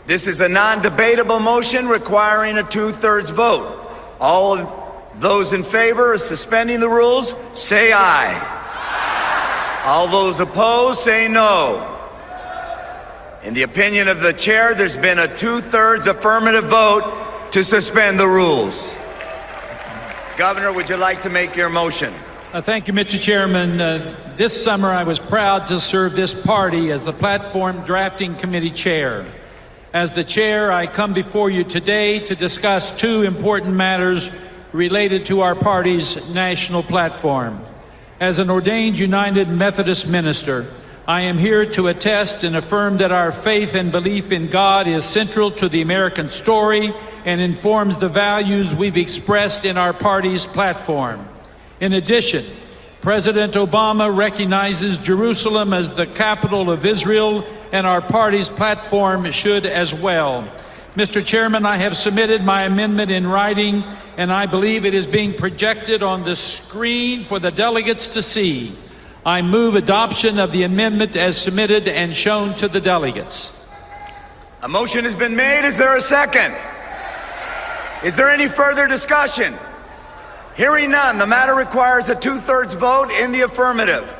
This is a non-debatable motion requiring a 2/3 vote. All of those in favor of suspending the rules, say aye. All those opposed, say no. In the opinion of the chair, there's been a 2/3 affirmative vote to suspend the rules. Governor, would you like to make your motion? Thank you, Mr. Chairman. This summer, I was proud to serve this party as the Platform Drafting Committee Chair. As the chair, I come before you today to discuss two important matters related to our party's national platform. As an ordained United Methodist minister, I am here to attest and affirm that our faith and belief in God is central to the American story and informs the values we've expressed in our party's platform. In addition, President Obama recognizes Jerusalem as the capital of Israel, and our party's platform should as well. Mr. Chairman, I have submitted my amendment in writing, and I believe it is being projected on the screen for the delegates to see. I move adoption of the amendment as submitted and shown to the delegates. A motion has been made. Is there a second? Is there any further discussion? Hearing none, the matter requires a 2/3 vote in the affirmative.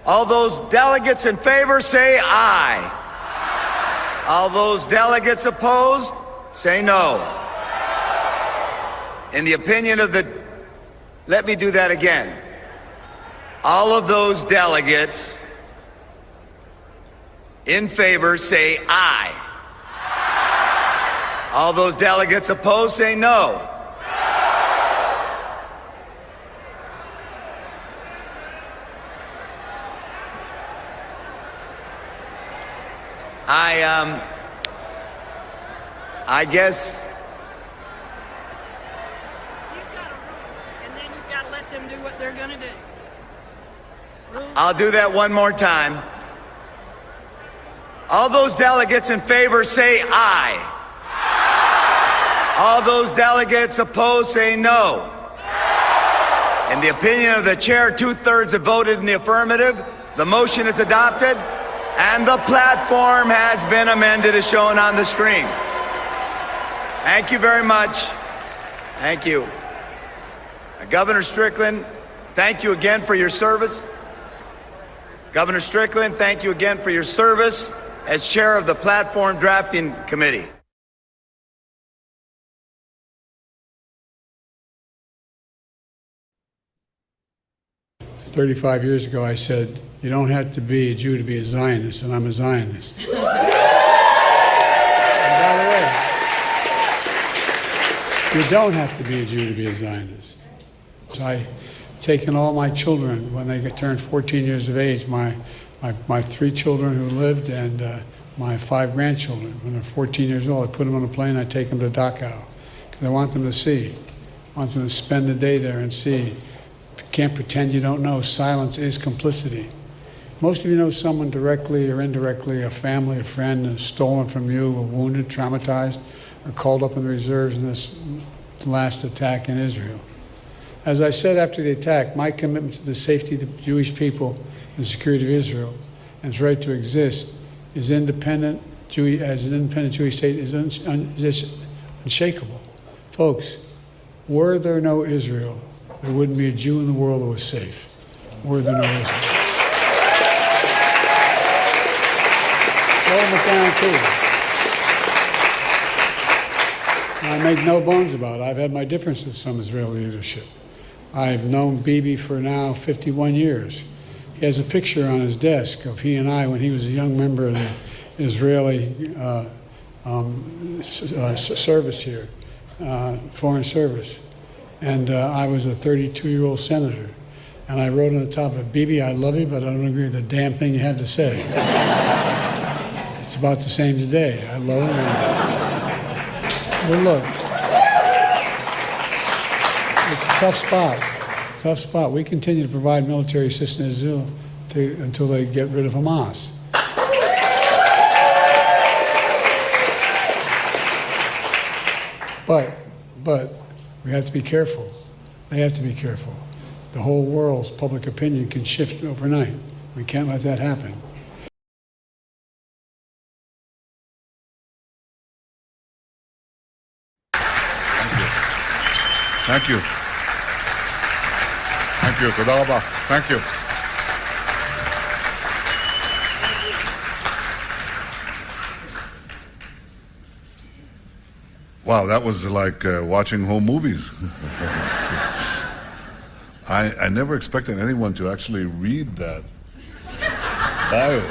All those delegates in favor say aye. All those delegates opposed say no. In the opinion of the, let me do that again. All of those delegates in favor say aye. All those delegates opposed say no. I guess. And then you've got to let them do what they're going to do. I'll do that one more time. All those delegates in favor say aye. All those delegates opposed say no. In the opinion of the chair, 2/3 have voted in the affirmative. The motion is adopted, and the platform has been amended as shown on the screen. Thank you very much. Thank you. Governor Strickland, thank you again for your service. Governor Strickland, thank you again for your service as chair of the Platform Drafting Committee. "35 years ago, I said, you don't have to be a Jew to be a Zionist, and I'm a Zionist." And by the way, you don't have to be a Jew to be a Zionist. I've taken all my children when they turned 14 years of age, my 3 children who lived and my 5 grandchildren. When they're 14 years old, I put them on a plane, I take them to Dachau, because I want them to see. I want them to spend the day there and see. Can't pretend you don't know. Silence is complicity. Most of you know someone directly or indirectly, a family, a friend, is stolen from you, or wounded, traumatized, or called up in the reserves in this last attack in Israel. As I said after the attack, my commitment to the safety of the Jewish people and security of Israel and its right to exist is independent, as an independent Jewish state is unshakable. Folks, were there no Israel, there wouldn't be a Jew in the world that was safe. Were there no Israel. Roll it down too. I make no bones about it. I've had my differences with some Israeli leadership. I've known Bibi for now 51 years. He has a picture on his desk of he and I when he was a young member of the Israeli service here, foreign service. And I was a 32-year-old senator. And I wrote on the top of it, "Bibi, I love you, but I don't agree with a damn thing you have to say." It's about the same today. I love him. But look, it's a tough spot. It's a tough spot. We continue to provide military assistance to Israel until they get rid of Hamas. But we have to be careful. They have to be careful. The whole world's public opinion can shift overnight. We can't let that happen. Thank you. Thank you. Toda rabba. Thank you. Wow, that was like watching home movies. I never expected anyone to actually read that bio.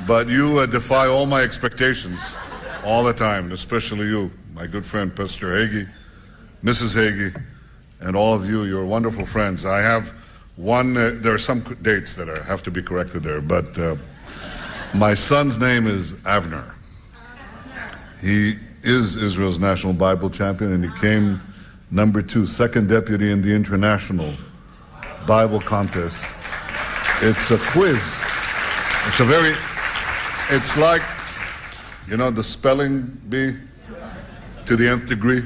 But you defy all my expectations all the time, and especially you, my good friend Pastor Hagee, Mrs. Hagee, and all of you, you're wonderful friends. I have one, there are some dates that have to be corrected there, but my son's name is Avner. He is Israel's national Bible champion, and he came number 2, second deputy in the international Bible contest. It's a quiz. It's like, you know, the spelling bee to the nth degree.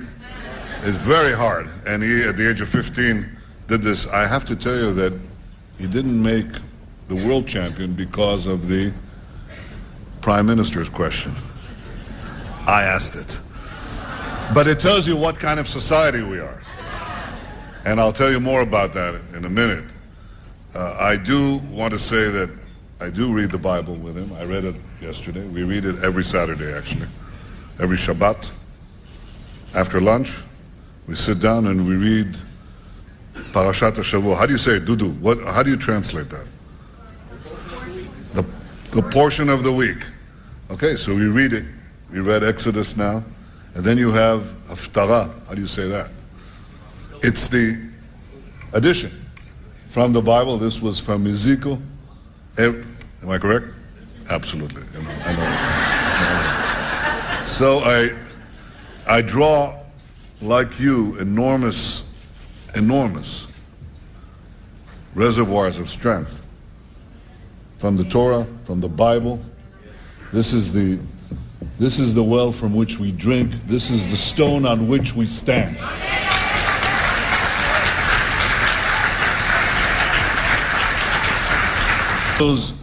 It's very hard. And he, at the age of 15, did this. I have to tell you that he didn't make the world champion because of the Prime Minister's question. I asked it. But it tells you what kind of society we are. And I'll tell you more about that in a minute. I do want to say that I do read the Bible with him. I read it yesterday. We read it every Saturday, actually. Every Shabbat. After lunch, we sit down and we read Parashat HaShavua. How do you say it, Dudu? How do you translate that? The portion of the week. Okay, so we read it. We read Exodus now. And then you have Haftarah. How do you say that? It's the addition from the Bible. This was from Ezekiel. Am I correct? Absolutely. I know. So I draw, like you, enormous reservoirs of strength from the Torah, from the Bible. This is the well from which we drink. This is the stone on which we stand. Those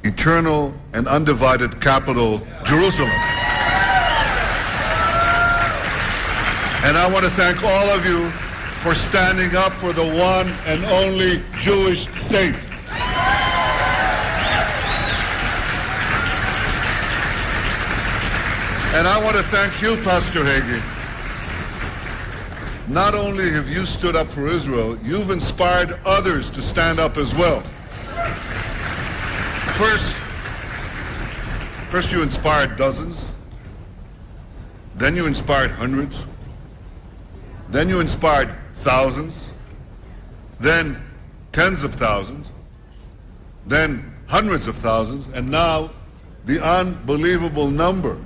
eternal and undivided capital, Jerusalem. And I want to thank all of you for standing up for the one and only Jewish state. And I want to thank you, Pastor Hagee. Not only have you stood up for Israel, you've inspired others to stand up as well. First you inspired dozens, then you inspired hundreds, then you inspired thousands, then tens of thousands, then hundreds of thousands, and now the unbelievable number.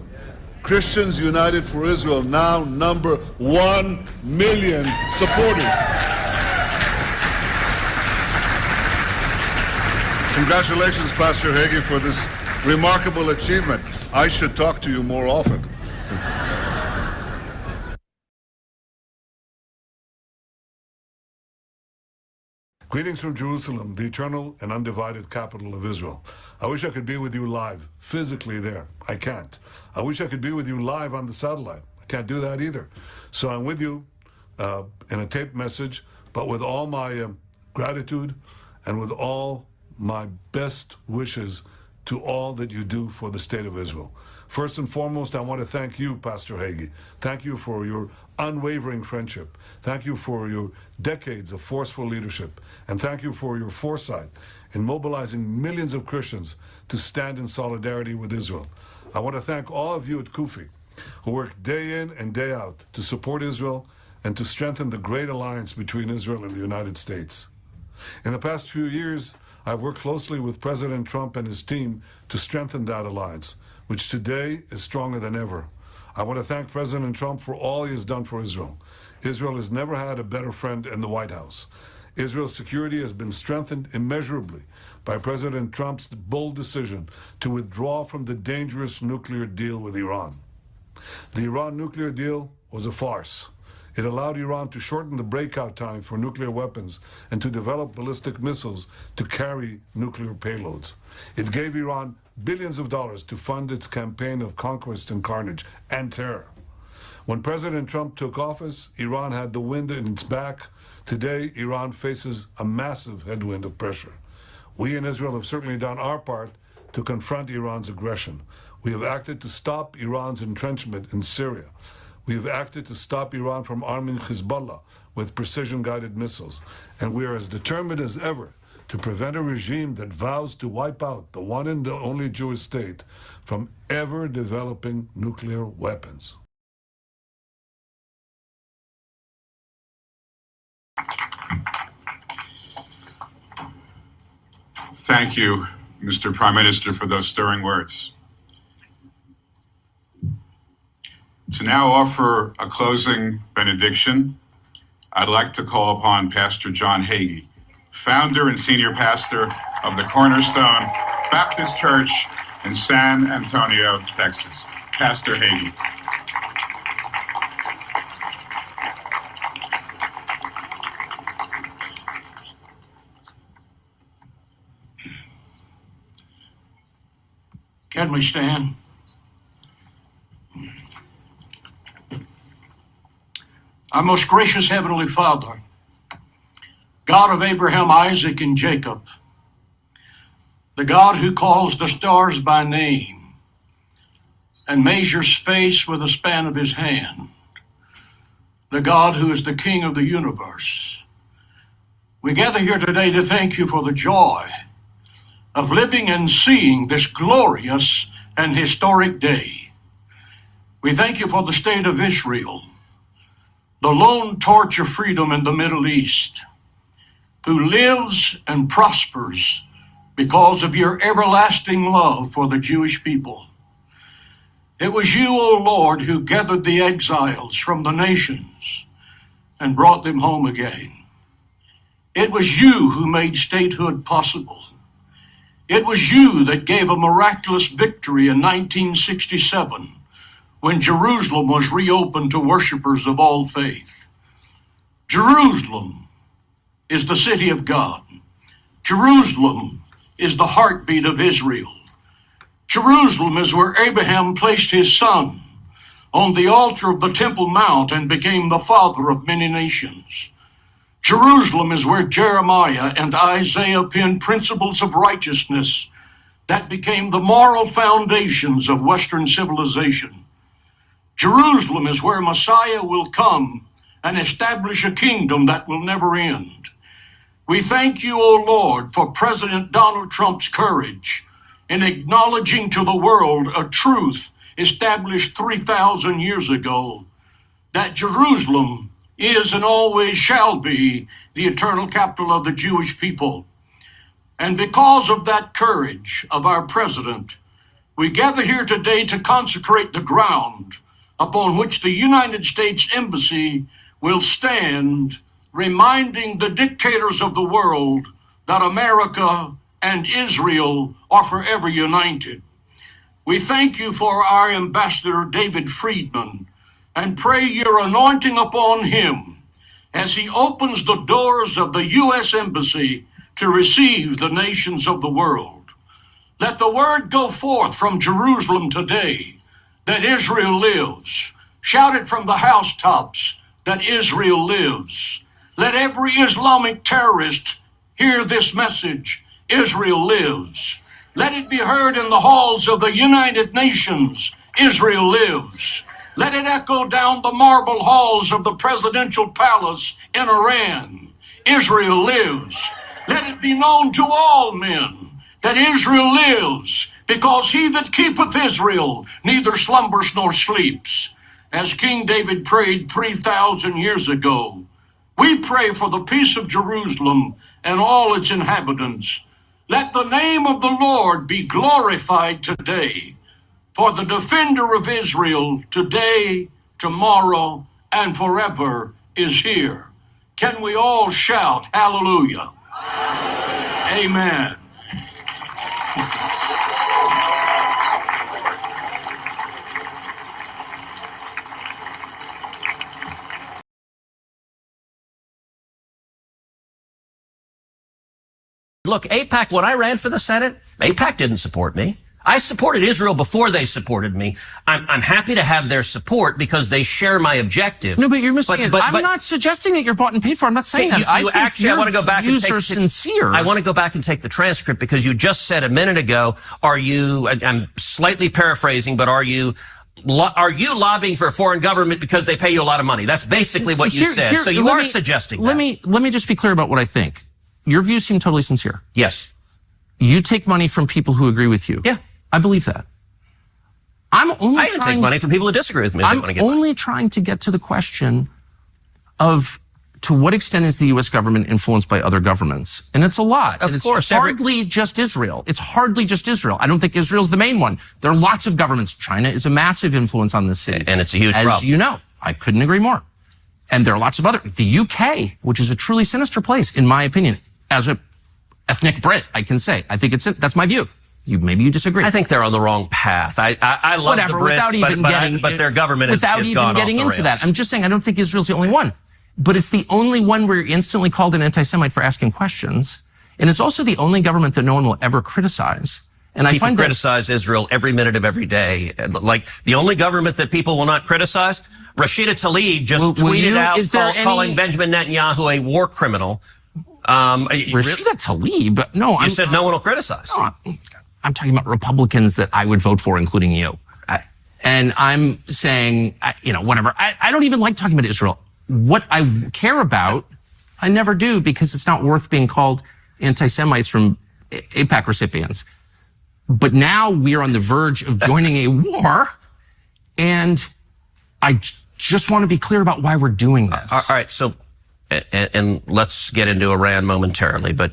Christians United for Israel now number 1 million supporters. Congratulations, Pastor Hagee, for this remarkable achievement. I should talk to you more often. Greetings from Jerusalem, the eternal and undivided capital of Israel. I wish I could be with you live, physically there. I can't. I wish I could be with you live on the satellite. I can't do that either. So I'm with you in a taped message, but with all my gratitude and with all my best wishes to all that you do for the state of Israel. First and foremost, I want to thank you, Pastor Hagee. Thank you for your unwavering friendship. Thank you for your decades of forceful leadership. And thank you for your foresight in mobilizing millions of Christians to stand in solidarity with Israel. I want to thank all of you at CUFI who work day in and day out to support Israel and to strengthen the great alliance between Israel and the United States. In the past few years, I've worked closely with President Trump and his team to strengthen that alliance, which today is stronger than ever. I want to thank President Trump for all he has done for Israel. Israel has never had a better friend in the White House. Israel's security has been strengthened immeasurably by President Trump's bold decision to withdraw from the dangerous nuclear deal with Iran. The Iran nuclear deal was a farce. It allowed Iran to shorten the breakout time for nuclear weapons and to develop ballistic missiles to carry nuclear payloads. It gave Iran billions of dollars to fund its campaign of conquest and carnage and terror. When President Trump took office, Iran had the wind in its back. Today, Iran faces a massive headwind of pressure. We in Israel have certainly done our part to confront Iran's aggression. We have acted to stop Iran's entrenchment in Syria. We have acted to stop Iran from arming Hezbollah with precision-guided missiles. And we are as determined as ever to prevent a regime that vows to wipe out the one and only Jewish state from ever developing nuclear weapons. Thank you, Mr. Prime Minister, for those stirring words. To now offer a closing benediction, I'd like to call upon Pastor John Hagee, founder and senior pastor of the Cornerstone Baptist Church in San Antonio, Texas. Pastor Hagee. Can we stand? Our most gracious Heavenly Father, God of Abraham, Isaac, and Jacob, the God who calls the stars by name and measures space with the span of his hand, the God who is the King of the universe, we gather here today to thank you for the joy of living and seeing this glorious and historic day. We thank you for the state of Israel, the lone torch of freedom in the Middle East, who lives and prospers because of your everlasting love for the Jewish people. It was you, O Lord, who gathered the exiles from the nations and brought them home again. It was you who made statehood possible. It was you that gave a miraculous victory in 1967 when Jerusalem was reopened to worshipers of all faith. Jerusalem is the city of God. Jerusalem is the heartbeat of Israel. Jerusalem is where Abraham placed his son on the altar of the Temple Mount and became the father of many nations. Jerusalem is where Jeremiah and Isaiah penned principles of righteousness that became the moral foundations of Western civilization. Jerusalem is where Messiah will come and establish a kingdom that will never end. We thank you, O Lord, for President Donald Trump's courage in acknowledging to the world a truth established 3,000 years ago, that Jerusalem is and always shall be the eternal capital of the Jewish people. And because of that courage of our president, we gather here today to consecrate the ground upon which the United States Embassy will stand, reminding the dictators of the world that America and Israel are forever united. We thank you for our Ambassador David Friedman and pray your anointing upon him as he opens the doors of the U.S. Embassy to receive the nations of the world. Let the word go forth from Jerusalem today that Israel lives. Shout it from the housetops that Israel lives. Let every Islamic terrorist hear this message: Israel lives. Let it be heard in the halls of the United Nations: Israel lives. Let it echo down the marble halls of the presidential palace in Iran: Israel lives. Let it be known to all men that Israel lives, because he that keepeth Israel neither slumbers nor sleeps. As King David prayed 3,000 years ago, we pray for the peace of Jerusalem and all its inhabitants. Let the name of the Lord be glorified today, for the defender of Israel today, tomorrow, and forever is here. Can we all shout hallelujah? Amen. Look, AIPAC, when I ran for the Senate, AIPAC didn't support me. I supported Israel before they supported me. I'm happy to have their support because they share my objective. No, but you're missing it. I'm not suggesting that you're bought and paid for. I'm not saying that. I want to go back and take sincere. I want to go back and take the transcript because you just said a minute ago, I'm slightly paraphrasing, but are you lobbying for a foreign government because they pay you a lot of money? That's basically what you said. So you are suggesting that. Let me just be clear about what I think. Your views seem totally sincere. Yes. You take money from people who agree with you. Yeah. I believe that. I even take money from people who disagree with me. I'm only trying to get to the question of to what extent is the U.S. government influenced by other governments? And it's a lot. Of course. It's hardly just Israel. It's hardly just Israel. I don't think Israel's the main one. There are lots of governments. China is a massive influence on this city. And it's a huge problem. As you know, I couldn't agree more. And there are lots of other. The UK, which is a truly sinister place, in my opinion, as a ethnic Brit, I can say. I think that's my view. Maybe you disagree. I think they're on the wrong path. I love the Brits, but their government is gone off the rails. Without even getting into that. I'm just saying I don't think Israel's the only one. But it's the only one where you're instantly called an anti-Semite for asking questions. And it's also the only government that no one will ever criticize. And I find criticize Israel every minute of every day. Like the only government that people will not criticize, Rashida Tlaib just tweeted out calling Benjamin Netanyahu a war criminal. Rashida Tlaib? No. You said no one will criticize. No, I'm talking about Republicans that I would vote for, including you. And I'm saying, whatever. I don't even like talking about Israel. What I care about, I never do because it's not worth being called anti-Semites from AIPAC recipients. But now we're on the verge of joining a war, and I just want to be clear about why we're doing this. All right, so, and let's get into Iran momentarily, but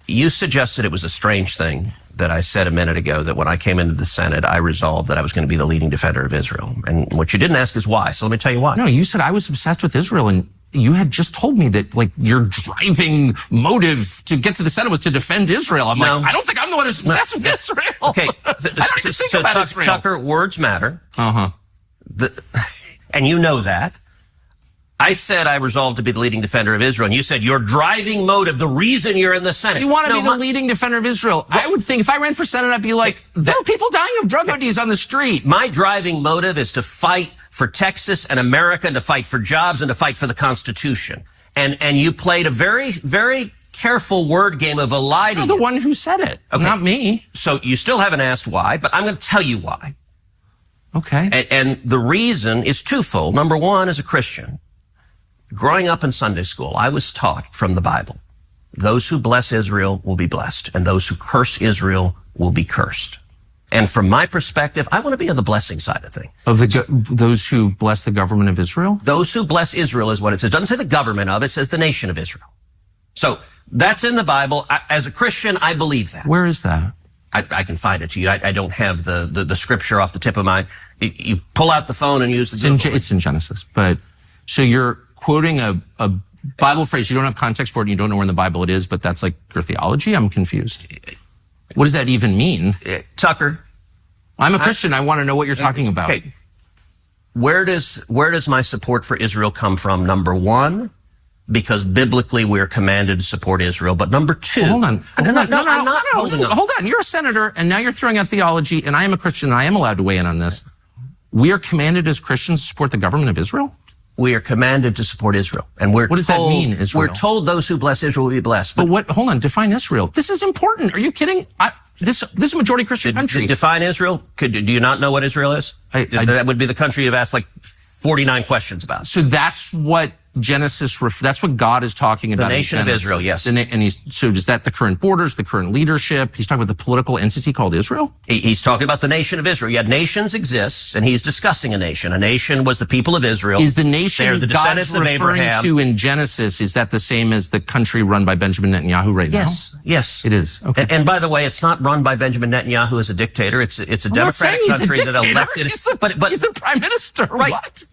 you suggested it was a strange thing that I said a minute ago that when I came into the Senate, I resolved that I was going to be the leading defender of Israel. And what you didn't ask is why. So let me tell you why. No, you said I was obsessed with Israel, and you had just told me that your driving motive to get to the Senate was to defend Israel. I'm like, I don't think I'm the one who's obsessed with Israel. Okay, so Tucker, words matter. Uh-huh. And you know that. I said I resolved to be the leading defender of Israel, and you said your driving motive, the reason you're in the Senate. You want to be the leading defender of Israel. I would think if I ran for Senate, I'd be like, there are people dying of drug ODs on the street. My driving motive is to fight for Texas and America, and to fight for jobs, and to fight for the Constitution. And you played a very, very careful word game of a lie to you. You're the one who said it, not me. So you still haven't asked why, but I'm going to tell you why. Okay. And the reason is twofold. Number one, as a Christian, growing up in Sunday school, I was taught from the Bible, those who bless Israel will be blessed, and those who curse Israel will be cursed. And from my perspective, I want to be on the blessing side of things. Of those who bless the government of Israel? Those who bless Israel is what it says. It doesn't say the government of, it says the nation of Israel. So that's in the Bible. As a Christian, I believe that. Where is that? I can find it to you. I don't have the scripture off the tip of my... You pull out the phone and use the Google. It's in Genesis. But so you're quoting a Bible phrase. You don't have context for it and you don't know where in the Bible it is, but that's like your theology? I'm confused. What does that even mean? Tucker. I'm a Christian. I want to know what you're talking about. Okay. Where does my support for Israel come from? Number one, because biblically we're commanded to support Israel. But number two... Hold on. Hold on. You're a senator and now you're throwing out theology, and I am a Christian and I am allowed to weigh in on this. We are commanded as Christians to support the government of Israel? We are commanded to support Israel. And what does that mean, Israel? We're told those who bless Israel will be blessed. But hold on, define Israel. This is important. Are you kidding? This is a majority Christian country. Define Israel? Do you not know what Israel is? That would be the country you've asked like 49 questions about. So that's what Genesis, that's what God is talking about. The nation of Israel, yes. So is that the current borders, the current leadership? He's talking about the political entity called Israel? He's talking about the nation of Israel. Yeah, nations exist, and he's discussing a nation. A nation was the people of Israel. Is the nation They're the descendants God's referring of Abraham. to in Genesis, is that the same as the country run by Benjamin Netanyahu right now? Yes. It is. Okay. And by the way, it's not run by Benjamin Netanyahu as a dictator. It's a democratic country that elected. He's the prime minister. Right. What?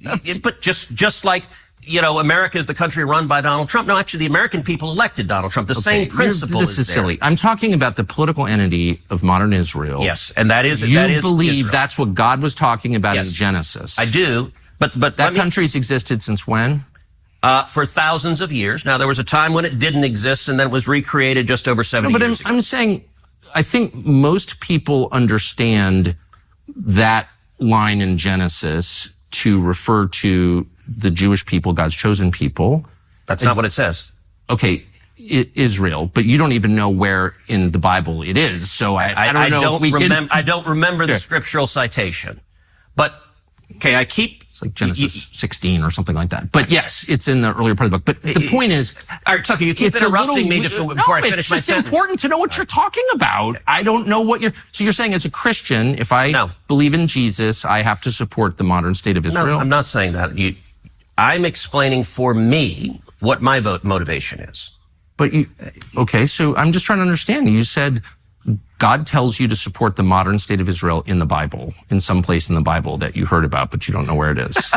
But just like, America is the country run by Donald Trump. No, actually, the American people elected Donald Trump. The same principle is there. This is silly. I'm talking about the political entity of modern Israel. Yes, and that is believe Israel. That's what God was talking about in Genesis. I do, but that country's existed since when? For thousands of years. Now, there was a time when it didn't exist, and then it was recreated just over 70 years ago. I'm saying, I think most people understand that line in Genesis to refer to the Jewish people, God's chosen people. That's not what it says. Okay, Israel, but you don't even know where in the Bible it is. So I don't know if we can... I don't remember the scriptural citation. But, okay, It's like Genesis 16 or something like that. But yes, it's in the earlier part of the book. But the point is... All right, Tucker, you keep interrupting me before I finish my sentence. It's just important to know what you're talking about. I don't know what you're... So you're saying as a Christian, if I believe in Jesus, I have to support the modern state of Israel? No, I'm not saying that. I'm explaining for me what my motivation is. But okay, so I'm just trying to understand. You said God tells you to support the modern state of Israel in the Bible, in some place in the Bible that you heard about, but you don't know where it is.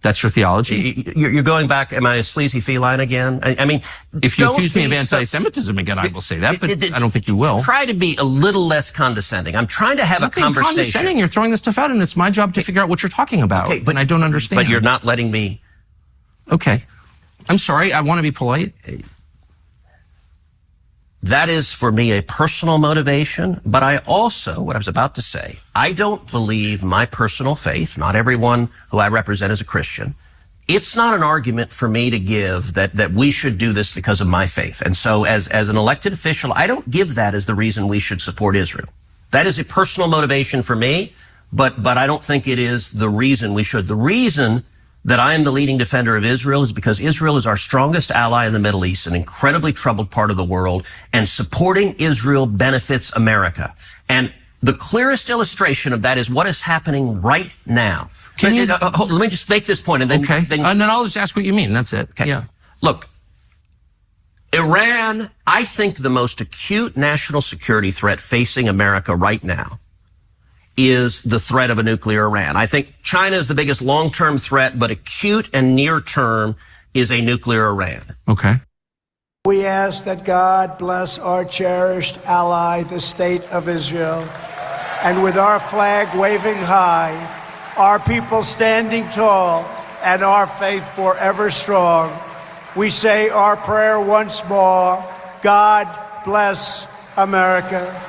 That's your theology? You're going back, am I a sleazy feline again? I mean, if you accuse me of anti-Semitism again, I will say that, but I don't think you will. Try to be a little less condescending. I'm trying to have a conversation. Condescending. You're throwing this stuff out, and it's my job to figure out what you're talking about. Okay, but I don't understand. But you're not letting me. Okay. I'm sorry. I want to be polite. That is, for me, a personal motivation, but I also, what I was about to say, I don't believe my personal faith, not everyone who I represent is a Christian. It's not an argument for me to give that we should do this because of my faith. And so as an elected official, I don't give that as the reason we should support Israel. That is a personal motivation for me, but I don't think it is the reason we should. The reason that I am the leading defender of Israel is because Israel is our strongest ally in the Middle East, an incredibly troubled part of the world, and supporting Israel benefits America. And the clearest illustration of that is what is happening right now. Let me just make this point, and then... Okay, and then I'll just ask what you mean. That's it. Okay. Yeah. Look, Iran, I think the most acute national security threat facing America right now is the threat of a nuclear Iran. I think China is the biggest long-term threat, but acute and near-term is a nuclear Iran. Okay. We ask that God bless our cherished ally, the State of Israel, and with our flag waving high, our people standing tall, and our faith forever strong, we say our prayer once more: God bless America.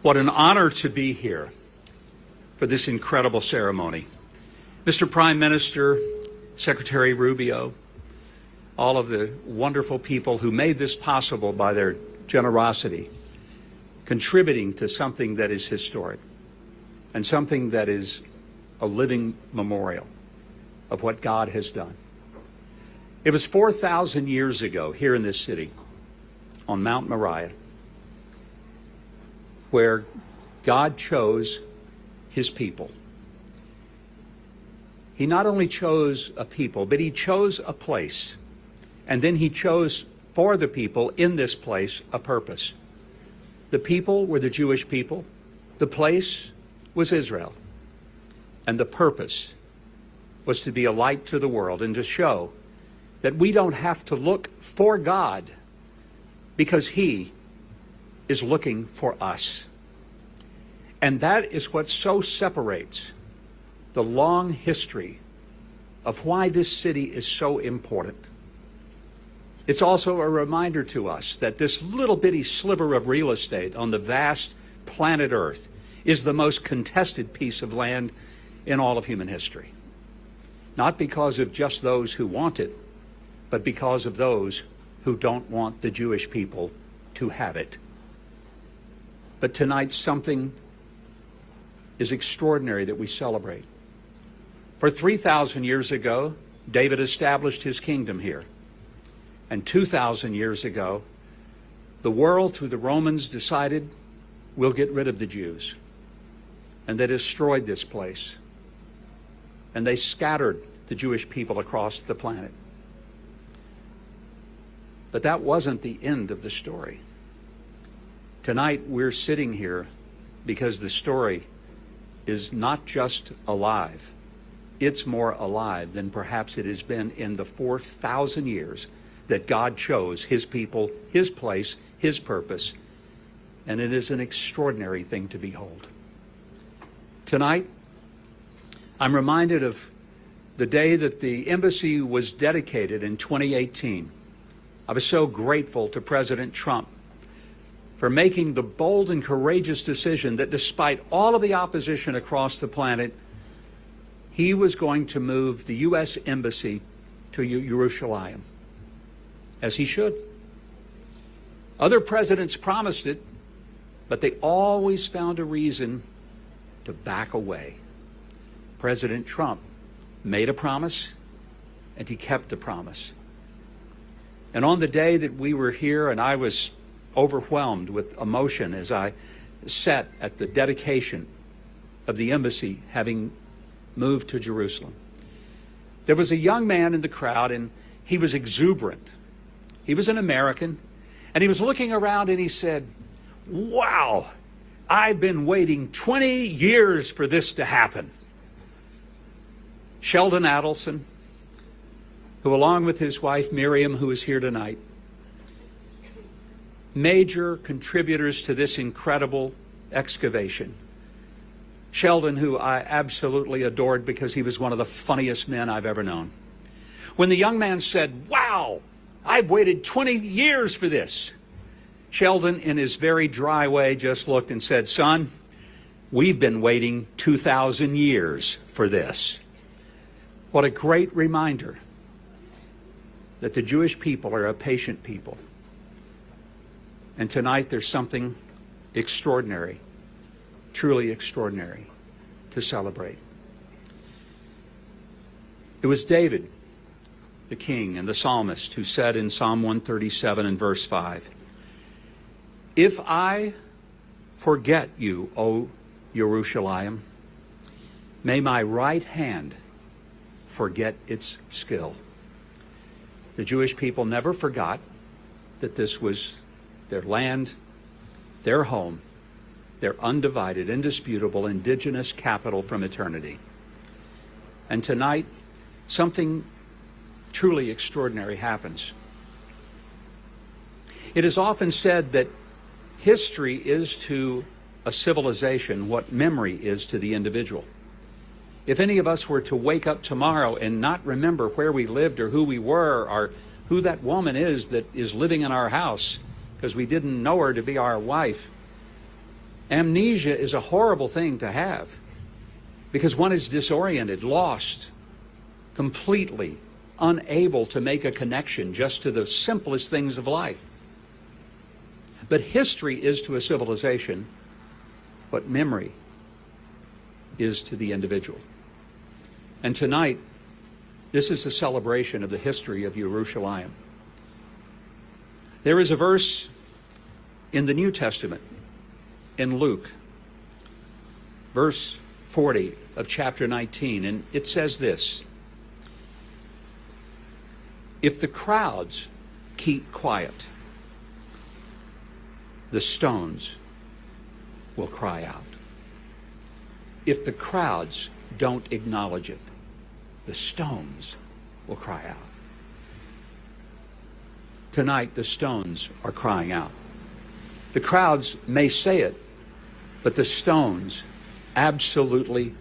What an honor to be here for this incredible ceremony. Mr. Prime Minister, Secretary Rubio, all of the wonderful people who made this possible by their generosity, contributing to something that is historic and something that is a living memorial of what God has done. It was 4,000 years ago here in this city on Mount Moriah where God chose his people. He not only chose a people, but he chose a place. And then he chose for the people in this place a purpose. The people were the Jewish people. The place was Israel. And the purpose was to be a light to the world and to show that we don't have to look for God because he is looking for us. And that is what so separates the long history of why this city is so important. It's also a reminder to us that this little bitty sliver of real estate on the vast planet Earth is the most contested piece of land in all of human history. Not because of just those who want it, but because of those who don't want the Jewish people to have it. But tonight, something is extraordinary that we celebrate. For 3,000 years ago, David established his kingdom here. And 2,000 years ago, the world, through the Romans, decided we'll get rid of the Jews. And they destroyed this place. And they scattered the Jewish people across the planet. But that wasn't the end of the story. Tonight, we're sitting here because the story is not just alive. It's more alive than perhaps it has been in the 4,000 years that God chose his people, his place, his purpose. And it is an extraordinary thing to behold. Tonight, I'm reminded of the day that the embassy was dedicated in 2018, I was so grateful to President Trump for making the bold and courageous decision that despite all of the opposition across the planet, he was going to move the U.S. Embassy to Jerusalem, as he should. Other presidents promised it, but they always found a reason to back away. President Trump made a promise, and he kept the promise. And on the day that we were here, and I was overwhelmed with emotion as I sat at the dedication of the embassy having moved to Jerusalem, there was a young man in the crowd, and he was exuberant. He was an American, and he was looking around and he said, "Wow, I've been waiting 20 years for this to happen." Sheldon Adelson, who along with his wife Miriam, who is here tonight, major contributors to this incredible excavation. Sheldon, who I absolutely adored because he was one of the funniest men I've ever known. When the young man said, "Wow, I've waited 20 years for this," Sheldon, in his very dry way, just looked and said, "Son, we've been waiting 2,000 years for this." What a great reminder that the Jewish people are a patient people. And tonight there's something extraordinary, truly extraordinary, to celebrate. It was David, the king and the psalmist, who said in Psalm 137 and verse 5, "If I forget you, O Jerusalem, may my right hand forget its skill." The Jewish people never forgot that this was their land, their home, their undivided, indisputable, indigenous capital from eternity. And tonight, something truly extraordinary happens. It is often said that history is to a civilization what memory is to the individual. If any of us were to wake up tomorrow and not remember where we lived or who we were or who that woman is that is living in our house because we didn't know her to be our wife, amnesia is a horrible thing to have because one is disoriented, lost, completely unable to make a connection just to the simplest things of life. But history is to a civilization what memory is to the individual. And tonight, this is a celebration of the history of Jerusalem. There is a verse in the New Testament, in Luke, verse 40 of chapter 19, and it says this: "If the crowds keep quiet, the stones will cry out. If the crowds don't acknowledge it, the stones will cry out." Tonight, the stones are crying out. The crowds may say it, but the stones absolutely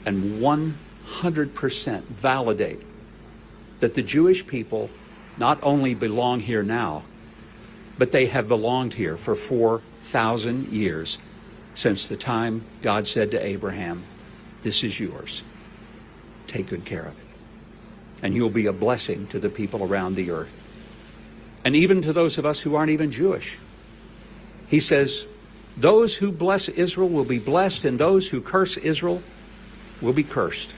and 100% validate that the Jewish people not only belong here now, but they have belonged here for 4,000 years, since the time God said to Abraham, "This is yours. Take good care of it. And you'll be a blessing to the people around the earth." And even to those of us who aren't even Jewish. He says, "Those who bless Israel will be blessed, and those who curse Israel will be cursed."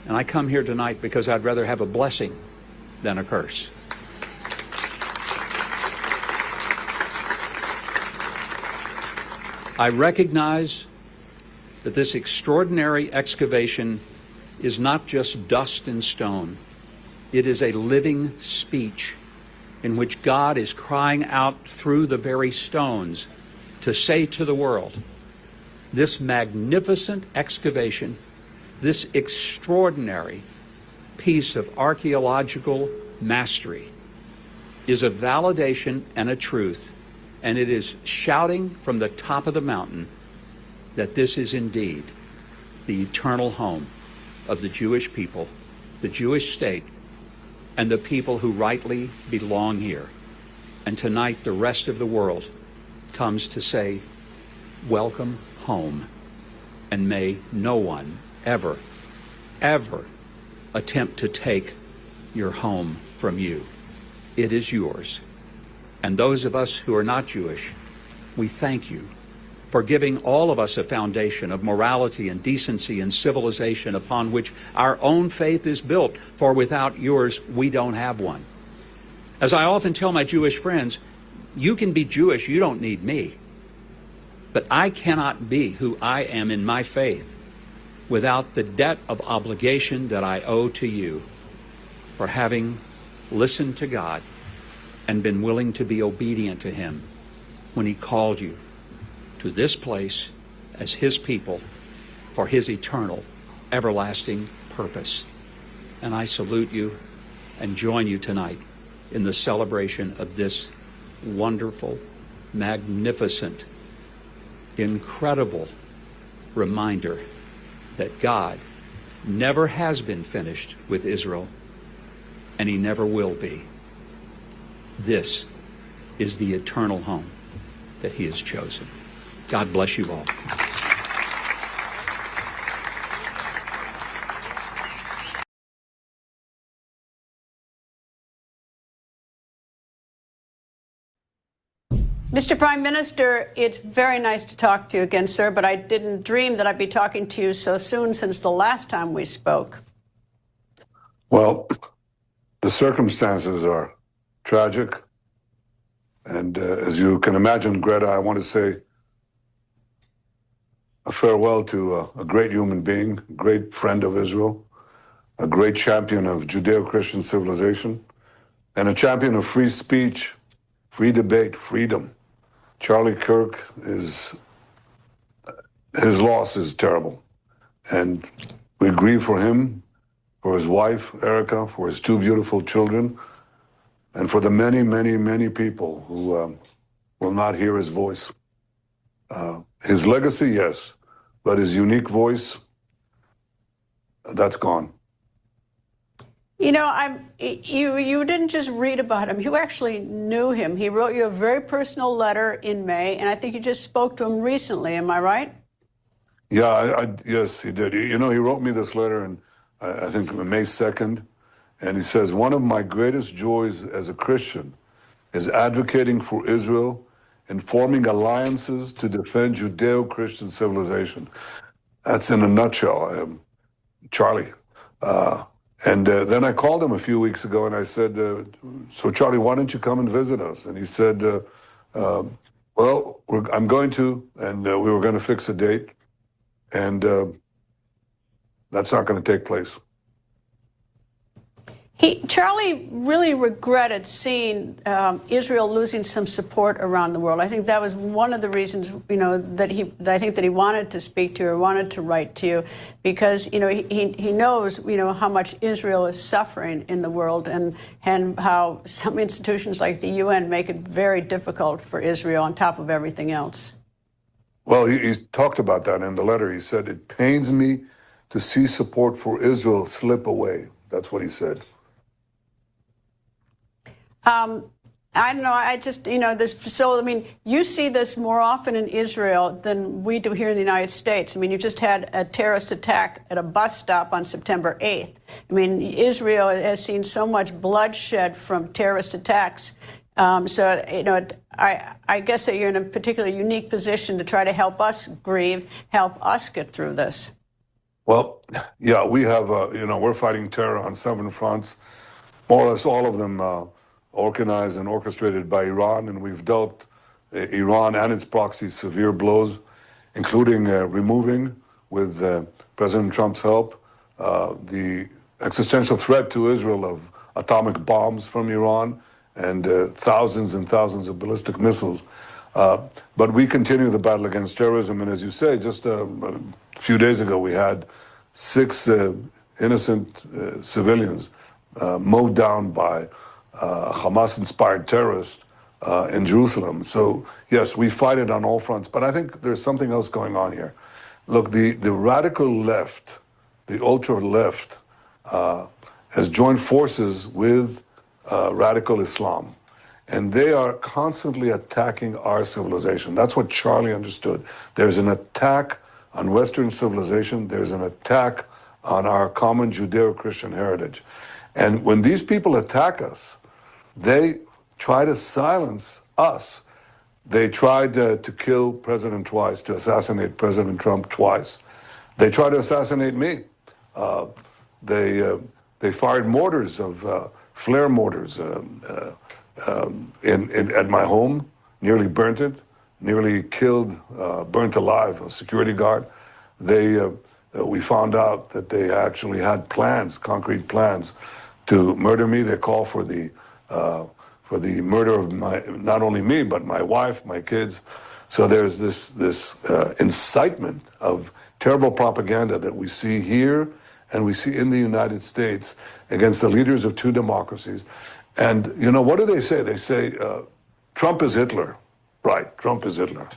And I come here tonight because I'd rather have a blessing than a curse. I recognize that this extraordinary excavation is not just dust and stone. It is a living speech in which God is crying out through the very stones to say to the world, this magnificent excavation, this extraordinary piece of archaeological mastery is a validation and a truth, and it is shouting from the top of the mountain that this is indeed the eternal home of the Jewish people, the Jewish state, and the people who rightly belong here. And tonight the rest of the world comes to say, welcome home. And may no one ever, ever attempt to take your home from you. It is yours. And those of us who are not Jewish, we thank you for giving all of us a foundation of morality and decency and civilization upon which our own faith is built, for without yours, we don't have one. As I often tell my Jewish friends, you can be Jewish, you don't need me. But I cannot be who I am in my faith without the debt of obligation that I owe to you for having listened to God and been willing to be obedient to Him when He called you to this place as His people for His eternal, everlasting purpose. And I salute you and join you tonight in the celebration of this wonderful, magnificent, incredible reminder that God never has been finished with Israel, and He never will be. This is the eternal home that He has chosen. God bless you all. Mr. Prime Minister, it's very nice to talk to you again, sir, but I didn't dream that I'd be talking to you so soon since the last time we spoke. Well, the circumstances are tragic. And as you can imagine, Greta, I want to say a farewell to a great human being, a great friend of Israel, a great champion of Judeo-Christian civilization, and a champion of free speech, free debate, freedom. Charlie Kirk his loss is terrible. And we grieve for him, for his wife, Erica, for his two beautiful children, and for the many, many, many people who will not hear his voice. His legacy, yes, but his unique voice, that's gone. You know, you didn't just read about him. You actually knew him. He wrote you a very personal letter in May, and I think you just spoke to him recently. Am I right? Yeah, yes, he did. You know, he wrote me this letter, and I think May 2nd, and he says, one of my greatest joys as a Christian is advocating for Israel and forming alliances to defend Judeo-Christian civilization. That's in a nutshell, Charlie. And then I called him a few weeks ago and I said, so Charlie, why don't you come and visit us? And he said, well, I'm going to, and we were going to fix a date. And that's not going to take place. Charlie really regretted seeing Israel losing some support around the world. I think that was one of the reasons, you know, that I think that he wanted to speak to you or wanted to write to you, because, you know, he knows, you know, how much Israel is suffering in the world and how some institutions like the UN make it very difficult for Israel on top of everything else. Well, he talked about that in the letter. He said, it pains me to see support for Israel slip away. That's what he said. I don't know. I just, you know, I mean, you see this more often in Israel than we do here in the United States. I mean, you just had a terrorist attack at a bus stop on September 8th. I mean, Israel has seen so much bloodshed from terrorist attacks. So, you know, I guess that you're in a particularly unique position to try to help us grieve, help us get through this. Well, yeah, we have, you know, we're fighting terror on 7 fronts, more or less all of them organized and orchestrated by Iran, and we've dealt Iran and its proxies severe blows, including removing, with President Trump's help, the existential threat to Israel of atomic bombs from Iran and thousands and thousands of ballistic missiles. But we continue the battle against terrorism, and as you say, just a few days ago we had 6 innocent civilians mowed down by Hamas-inspired terrorists in Jerusalem. So, yes, we fight it on all fronts. But I think there's something else going on here. Look, the radical left the ultra-left, has joined forces with radical Islam. And they are constantly attacking our civilization. That's what Charlie understood. There's an attack on Western civilization. There's an attack on our common Judeo-Christian heritage. And when these people attack us, they try to silence us. They tried to kill President twice, to assassinate President Trump twice. They tried to assassinate me. They fired mortars of flare mortars at my home, nearly burnt it, nearly killed, burnt alive a security guard. We found out that they actually had plans, concrete plans, to murder me. They called for the murder of not only me, but my wife, my kids. So there's this incitement of terrible propaganda that we see here and we see in the United States against the leaders of two democracies. And, you know, what do they say? They say, Trump is Hitler. Right, Trump is Hitler.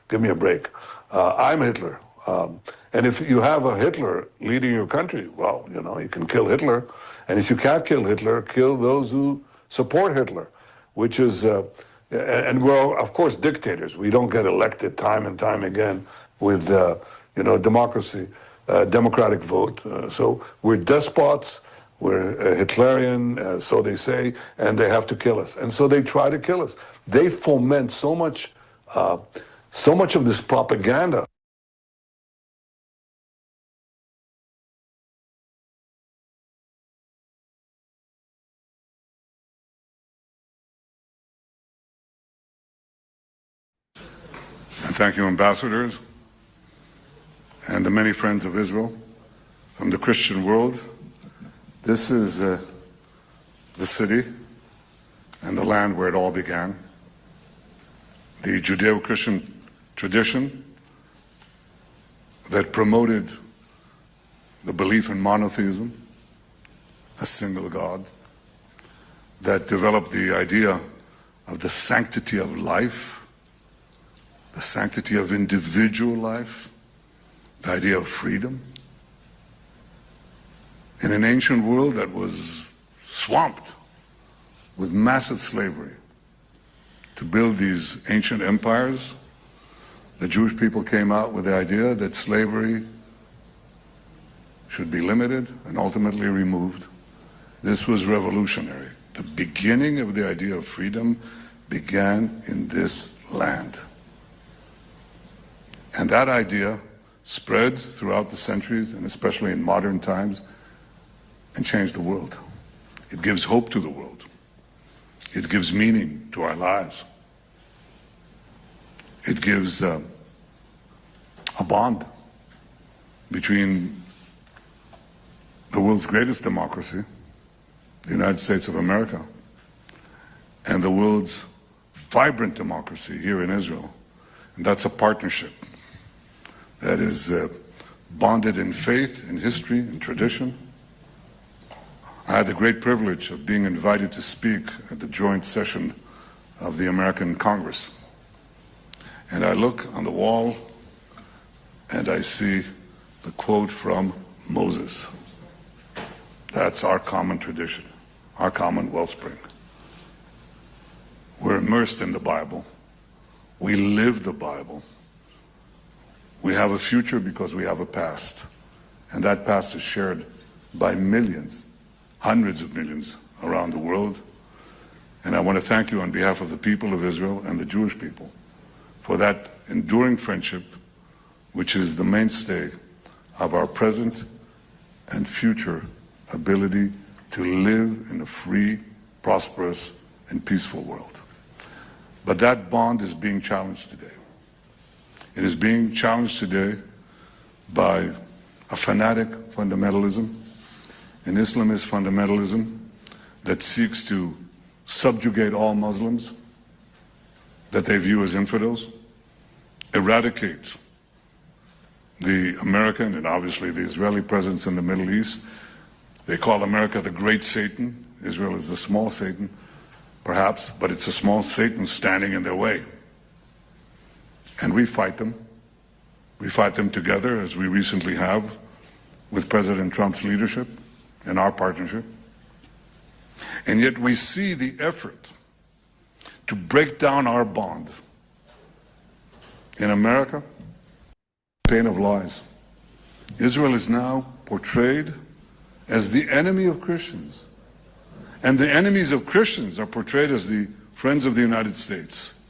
Give me a break. I'm Hitler. And if you have a Hitler leading your country, well, you know, you can kill Hitler. And if you can't kill Hitler, kill those who support Hitler, which is, and we're, of course, dictators. We don't get elected time and time again with, you know, democracy, democratic vote. So we're despots. We're Hitlerian, so they say, and they have to kill us. And so they try to kill us. They foment so much of this propaganda. And thank you, ambassadors, and the many friends of Israel from the Christian world. This is the city and the land where it all began. The Judeo-Christian tradition that promoted the belief in monotheism, a single God, that developed the idea of the sanctity of life, the sanctity of individual life, the idea of freedom. In an ancient world that was swamped with massive slavery, to build these ancient empires, the Jewish people came out with the idea that slavery should be limited and ultimately removed. This was revolutionary. The beginning of the idea of freedom began in this land. And that idea spread throughout the centuries, and especially in modern times, and changed the world. It gives hope to the world. It gives meaning to our lives. It gives a bond between the world's greatest democracy, the United States of America, and the world's vibrant democracy here in Israel. And that's a partnership that is bonded in faith, in history, in tradition. I had the great privilege of being invited to speak at the joint session of the American Congress. And I look on the wall and I see the quote from Moses. That's our common tradition, our common wellspring. We're immersed in the Bible. We live the Bible. We have a future because we have a past. And that past is shared by millions, hundreds of millions around the world. And I want to thank you on behalf of the people of Israel and the Jewish people for that enduring friendship, which is the mainstay of our present and future ability to live in a free, prosperous, and peaceful world. But that bond is being challenged today. It is being challenged today by a fanatic fundamentalism, an Islamist fundamentalism that seeks to subjugate all Muslims that they view as infidels, eradicate the American and obviously the Israeli presence in the Middle East. They call America the great Satan. Israel is the small Satan, perhaps, but it's a small Satan standing in their way. And we fight them. We fight them together, as we recently have with President Trump's leadership and our partnership. And yet we see the effort to break down our bond. In America, campaign of lies. Israel is now portrayed as the enemy of Christians. And the enemies of Christians are portrayed as the friends of the United States.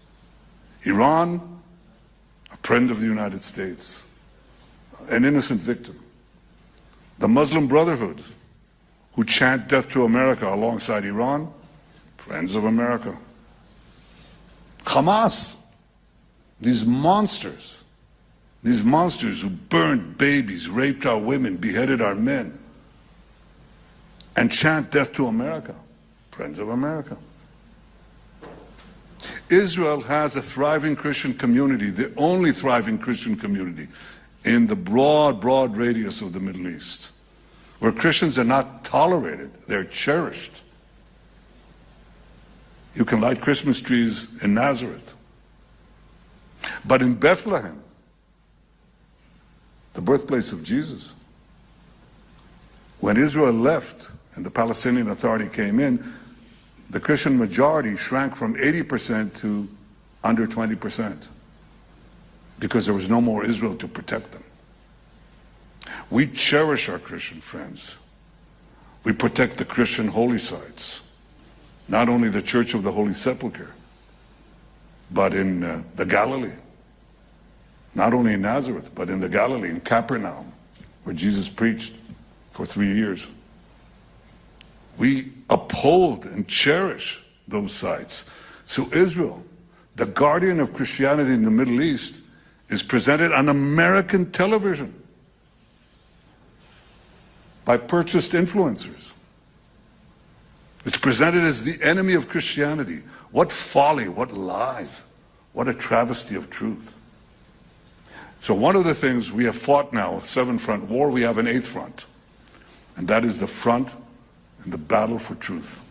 Iran, a friend of the United States, an innocent victim. The Muslim Brotherhood, who chant death to America alongside Iran, friends of America. Hamas, these monsters who burned babies, raped our women, beheaded our men, and chant death to America, friends of America. Israel has a thriving Christian community, the only thriving Christian community in the broad radius of the Middle East, where Christians are not tolerated, they're cherished. You can light Christmas trees in Nazareth. But in Bethlehem, the birthplace of Jesus, when Israel left and the Palestinian Authority came in, the Christian majority shrank from 80% to under 20% because there was no more Israel to protect them. We cherish our Christian friends. We protect the Christian holy sites, not only the Church of the Holy Sepulchre, but in the Galilee, not only in Nazareth, but in the Galilee, in Capernaum, where Jesus preached for 3 years. We uphold and cherish those sites. So Israel, the guardian of Christianity in the Middle East, is presented on American television by purchased influencers. It's presented as the enemy of Christianity. What folly, what lies, what a travesty of truth. So one of the things we have fought now, a 7-front war, we have an 8th front. And that is the front and the battle for truth.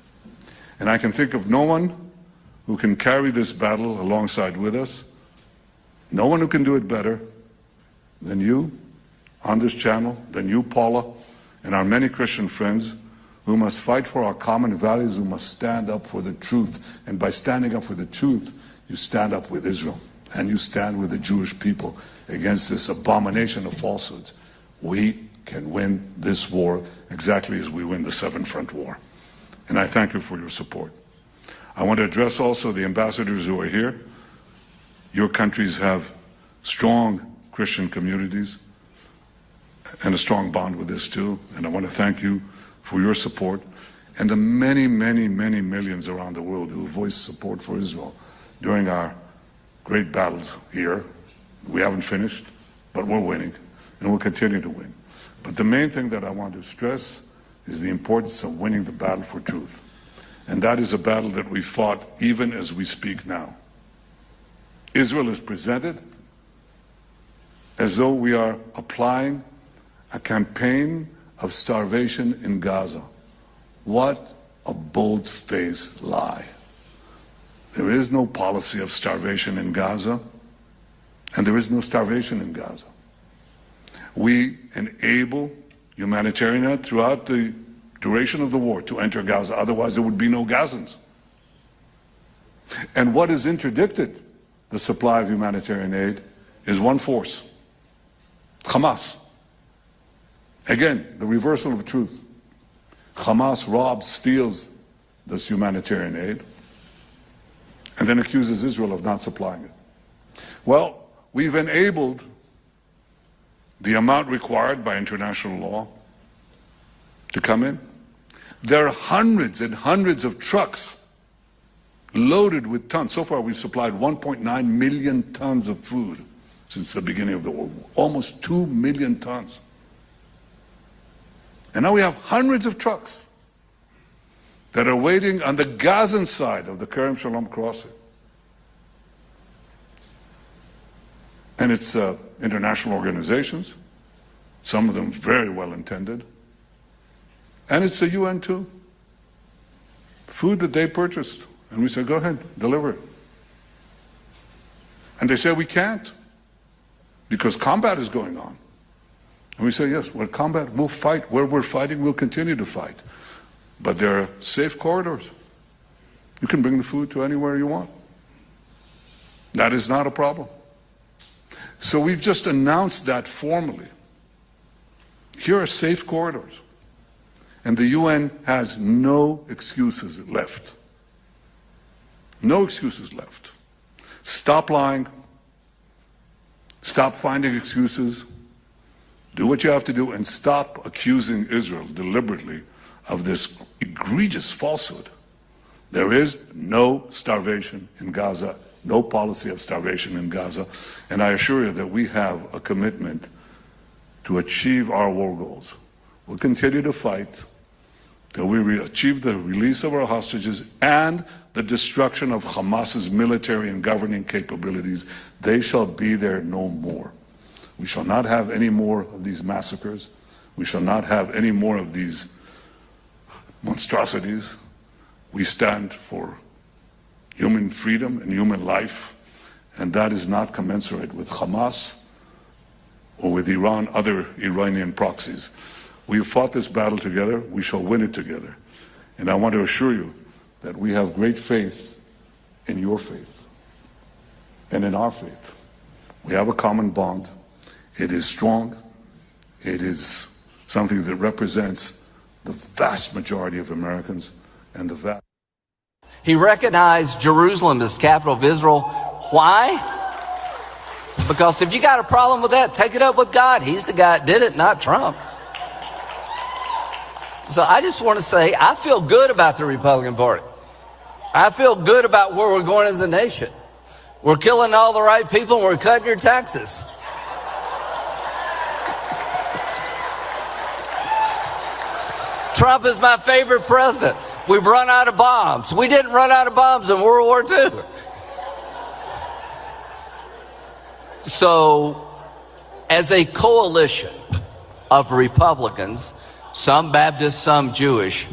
And I can think of no one who can carry this battle alongside with us, no one who can do it better than you on this channel, than you, Paula, and our many Christian friends who must fight for our common values, who must stand up for the truth. And by standing up for the truth, you stand up with Israel, and you stand with the Jewish people against this abomination of falsehoods. We can win this war exactly as we win the 7-front war. And I thank you for your support. I want to address also the ambassadors who are here. Your countries have strong Christian communities and a strong bond with this too. And I want to thank you for your support and the many, many, many millions around the world who voiced support for Israel during our great battles here. We haven't finished, but we're winning, and we'll continue to win. But the main thing that I want to stress is the importance of winning the battle for truth. And that is a battle that we fought even as we speak now. Israel is presented as though we are applying a campaign of starvation in Gaza. What a bold-faced lie. There is no policy of starvation in Gaza, and there is no starvation in Gaza. We enable humanitarian aid throughout the duration of the war to enter Gaza, otherwise there would be no Gazans. And what has interdicted the supply of humanitarian aid is one force, Hamas. Again, the reversal of truth. Hamas robs, steals this humanitarian aid, and then accuses Israel of not supplying it. Well, we've enabled the amount required by international law to come in. There are hundreds and hundreds of trucks loaded with tons. So far, we've supplied 1.9 million tons of food since the beginning of the war. Almost 2 million tons. And now we have hundreds of trucks that are waiting on the Gazan side of the Kerem Shalom crossing. And it's international organizations, some of them very well intended. And it's the UN too. Food that they purchased. And we said, go ahead, deliver it. And they say we can't because combat is going on. And we say, yes, we're combat, we'll fight. Where we're fighting, we'll continue to fight. But there are safe corridors. You can bring the food to anywhere you want. That is not a problem. So we've just announced that formally. Here are safe corridors. And the UN has no excuses left. No excuses left. Stop lying. Stop finding excuses. Do what you have to do and stop accusing Israel deliberately of this egregious falsehood. There is no starvation in Gaza, no policy of starvation in Gaza, and I assure you that we have a commitment to achieve our war goals. We'll continue to fight till we achieve the release of our hostages and the destruction of Hamas's military and governing capabilities. They shall be there no more. We shall not have any more of these massacres. We shall not have any more of these monstrosities. We stand for human freedom and human life, and that is not commensurate with Hamas or with Iran, other Iranian proxies. We have fought this battle together. We shall win it together. And I want to assure you that we have great faith in your faith and in our faith. We have a common bond. It is strong. It is something that represents the vast majority of Americans and the vast. He recognized Jerusalem as capital of Israel. Why? Because if you got a problem with that, take it up with God. He's the guy that did it, not Trump. So I just want to say, I feel good about the Republican Party. I feel good about where we're going as a nation. We're killing all the right people and we're cutting your taxes. Trump is my favorite president. We've run out of bombs. We didn't run out of bombs in World War II. So, as a coalition of Republicans, some Baptist, some Jewish,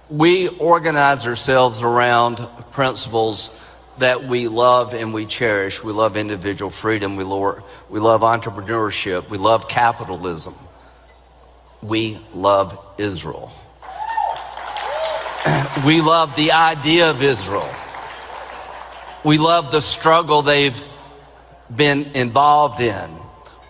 we organize ourselves around principles that we love and we cherish. We love individual freedom. We love entrepreneurship. We love capitalism. We love Israel. We love the idea of Israel. We love the struggle they've been involved in.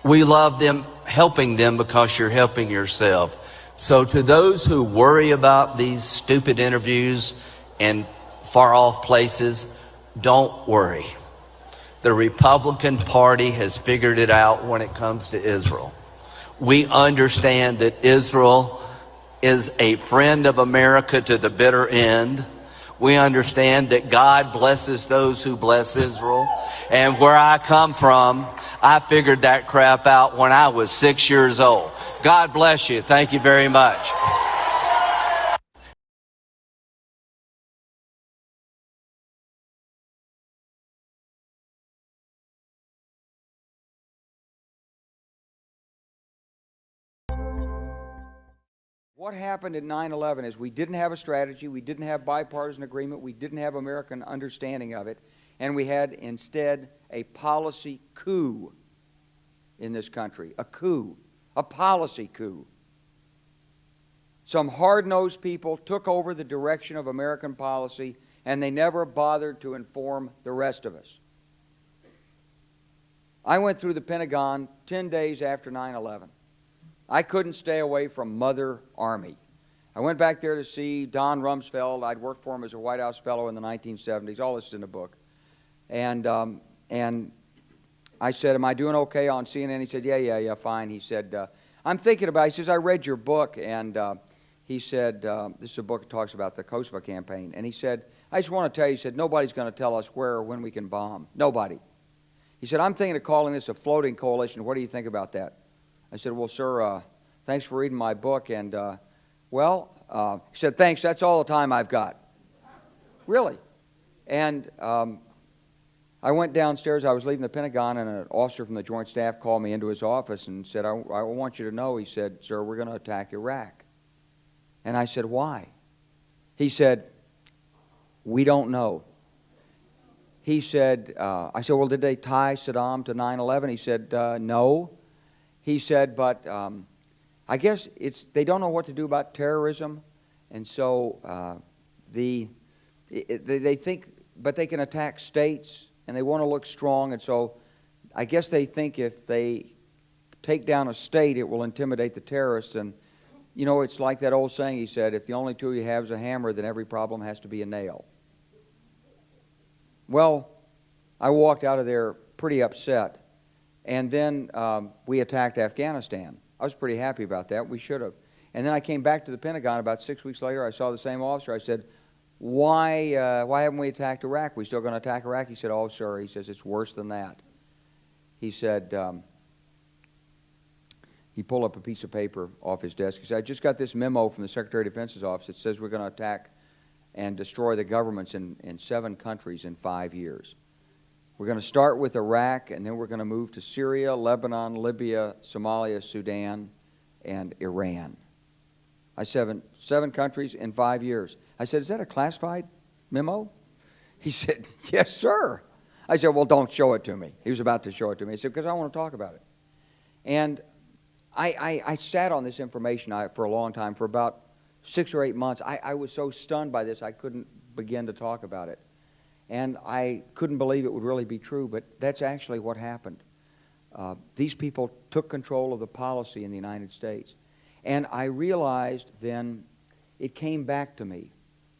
We love them, helping them because you're helping yourself. So to those who worry about these stupid interviews and far off places, don't worry. The Republican Party has figured it out when it comes to Israel. We understand that Israel is a friend of America to the bitter end. We understand that God blesses those who bless Israel. And where I come from, I figured that crap out when I was 6 years old. God bless you. Thank you very much. What happened in 9/11 is we didn't have a strategy, we didn't have bipartisan agreement, we didn't have American understanding of it, and we had instead a policy coup in this country. A coup. A policy coup. Some hard-nosed people took over the direction of American policy, and they never bothered to inform the rest of us. I went through the Pentagon 10 days after 9/11. I couldn't stay away from Mother Army. I went back there to see Don Rumsfeld. I'd worked for him as a White House fellow in the 1970s. All this is in the book. And I said, am I doing okay on CNN? He said, yeah, fine. He said, I'm thinking about it. He says, I read your book. And he said, this is a book that talks about the CUFI campaign. And he said, I just want to tell you, he said, nobody's going to tell us where or when we can bomb. Nobody. He said, I'm thinking of calling this a floating coalition. What do you think about that? I said, well, sir, thanks for reading my book. And, he said, thanks, that's all the time I've got. Really. And I went downstairs. I was leaving the Pentagon, and an officer from the Joint Staff called me into his office and said, I want you to know, he said, sir, we're going to attack Iraq. And I said, why? He said, we don't know. He said, I said, well, did they tie Saddam to 9/11? He said, no. he said, but I guess they don't know what to do about terrorism, and so they think, but they can attack states, and they want to look strong, and so I guess they think if they take down a state, it will intimidate the terrorists. And you know, it's like that old saying, he said, if the only tool you have is a hammer, then every problem has to be a nail. Well, I walked out of there pretty upset. And then we attacked Afghanistan. I was pretty happy about that. We should have. And then I came back to the Pentagon about 6 weeks later. I saw the same officer. I said, why haven't we attacked Iraq? We still going to attack Iraq? He said, oh, sir. He says, it's worse than that. He said, he pulled up a piece of paper off his desk. He said, I just got this memo from the Secretary of Defense's office. It says we're going to attack and destroy the governments in 7 countries in 5 years. We're going to start with Iraq, and then we're going to move to Syria, Lebanon, Libya, Somalia, Sudan, and Iran. I said, 7 countries in 5 years. I said, is that a classified memo? He said, yes, sir. I said, well, don't show it to me. He was about to show it to me. He said, because I want to talk about it. And I sat on this information for a long time, for about 6 or 8 months. I was so stunned by this, I couldn't begin to talk about it. And I couldn't believe it would really be true, but that's actually what happened. These people took control of the policy in the United States. And I realized then, it came back to me,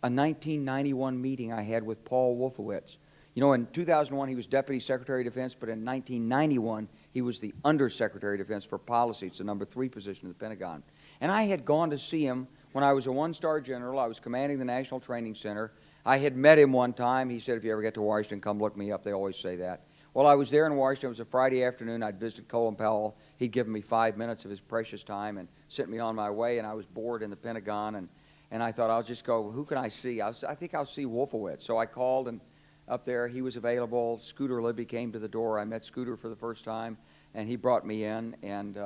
a 1991 meeting I had with Paul Wolfowitz. You know, in 2001, he was Deputy Secretary of Defense, but in 1991, he was the Undersecretary of Defense for Policy. It's the number 3 position in the Pentagon. And I had gone to see him when I was a 1-star general. I was commanding the National Training Center. I had met him one time. He said, if you ever get to Washington, come look me up. They always say that. Well, I was there in Washington. It was a Friday afternoon. I'd visited Colin Powell. He'd given me 5 minutes of his precious time and sent me on my way, and I was bored in the Pentagon. And I thought, I'll just go, who can I see? I think I'll see Wolfowitz. So I called, and up there, he was available. Scooter Libby came to the door. I met Scooter for the first time, and he brought me in. And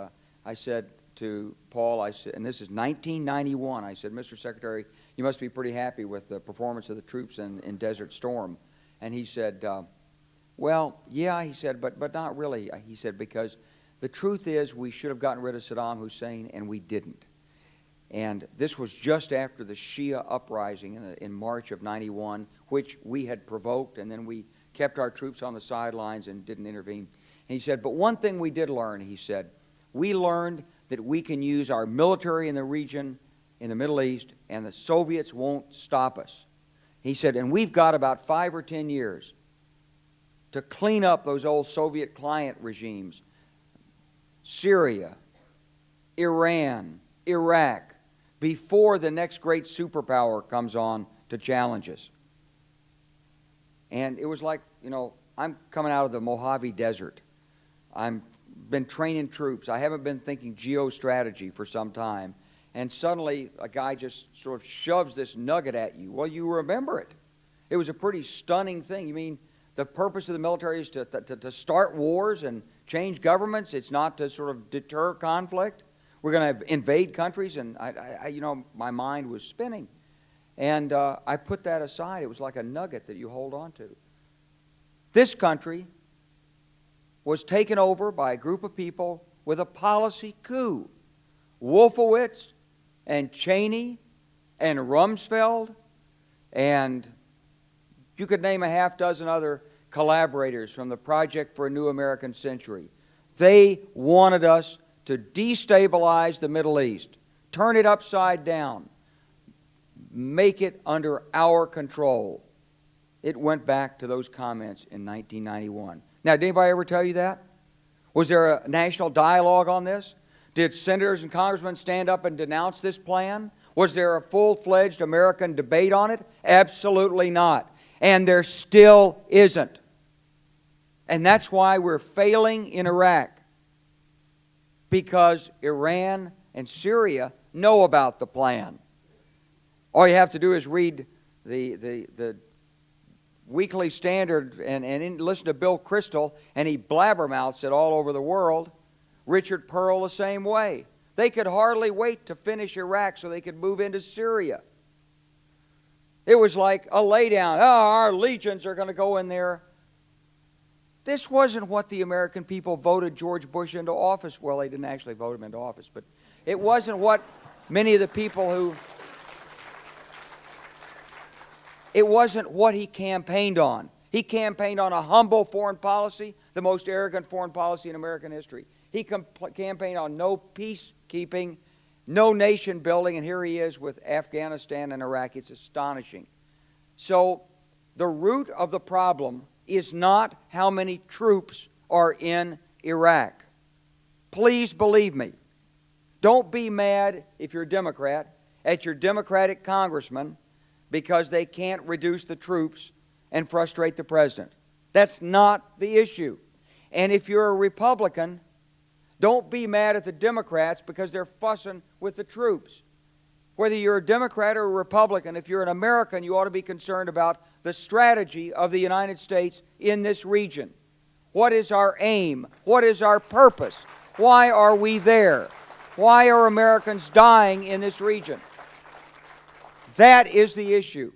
I said to Paul, I said, and this is 1991, I said, Mr. Secretary, you must be pretty happy with the performance of the troops in Desert Storm. And he said, well, yeah, he said, but not really. He said, because the truth is we should have gotten rid of Saddam Hussein, and we didn't. And this was just after the Shia uprising in March of 91, which we had provoked, and then we kept our troops on the sidelines and didn't intervene. And he said, but one thing we did learn, he said, we learned that we can use our military in the region, in the Middle East, and the Soviets won't stop us. He said, and we've got about 5 or 10 years to clean up those old Soviet client regimes, Syria, Iran, Iraq, before the next great superpower comes on to challenge us. And it was like, you know, I'm coming out of the Mojave Desert. I've been training troops. I haven't been thinking geostrategy for some time. And suddenly a guy just sort of shoves this nugget at you. Well, you remember it. It was a pretty stunning thing. You mean the purpose of the military is to start wars and change governments? It's not to sort of deter conflict? We're going to invade countries? And, you know, my mind was spinning. And I put that aside. It was like a nugget that you hold on to. This country was taken over by a group of people with a policy coup. Wolfowitz and Cheney and Rumsfeld, and you could name a half dozen other collaborators from the Project for a New American Century. They wanted us to destabilize the Middle East, turn it upside down, make it under our control. It went back to those comments in 1991. Now, did anybody ever tell you that? Was there a national dialogue on this? Did senators and congressmen stand up and denounce this plan? Was there a full-fledged American debate on it? Absolutely not. And there still isn't. And that's why we're failing in Iraq. Because Iran and Syria know about the plan. All you have to do is read the Weekly Standard and listen to Bill Kristol, and he blabbermouths it all over the world. Richard Pearl the same way. They could hardly wait to finish Iraq so they could move into Syria. It was like a laydown. Oh, our legions are going to go in there. This wasn't what the American people voted George Bush into office. Well, they didn't actually vote him into office, but it wasn't what many of the people who... It wasn't what he campaigned on. He campaigned on a humble foreign policy, the most arrogant foreign policy in American history. He campaigned on no peacekeeping, no nation building, and here he is with Afghanistan and Iraq. It's astonishing. So the root of the problem is not how many troops are in Iraq. Please believe me. Don't be mad, if you're a Democrat, at your Democratic congressman because they can't reduce the troops and frustrate the president. That's not the issue. And if you're a Republican, don't be mad at the Democrats because they're fussing with the troops. Whether you're a Democrat or a Republican, if you're an American, you ought to be concerned about the strategy of the United States in this region. What is our aim? What is our purpose? Why are we there? Why are Americans dying in this region? That is the issue.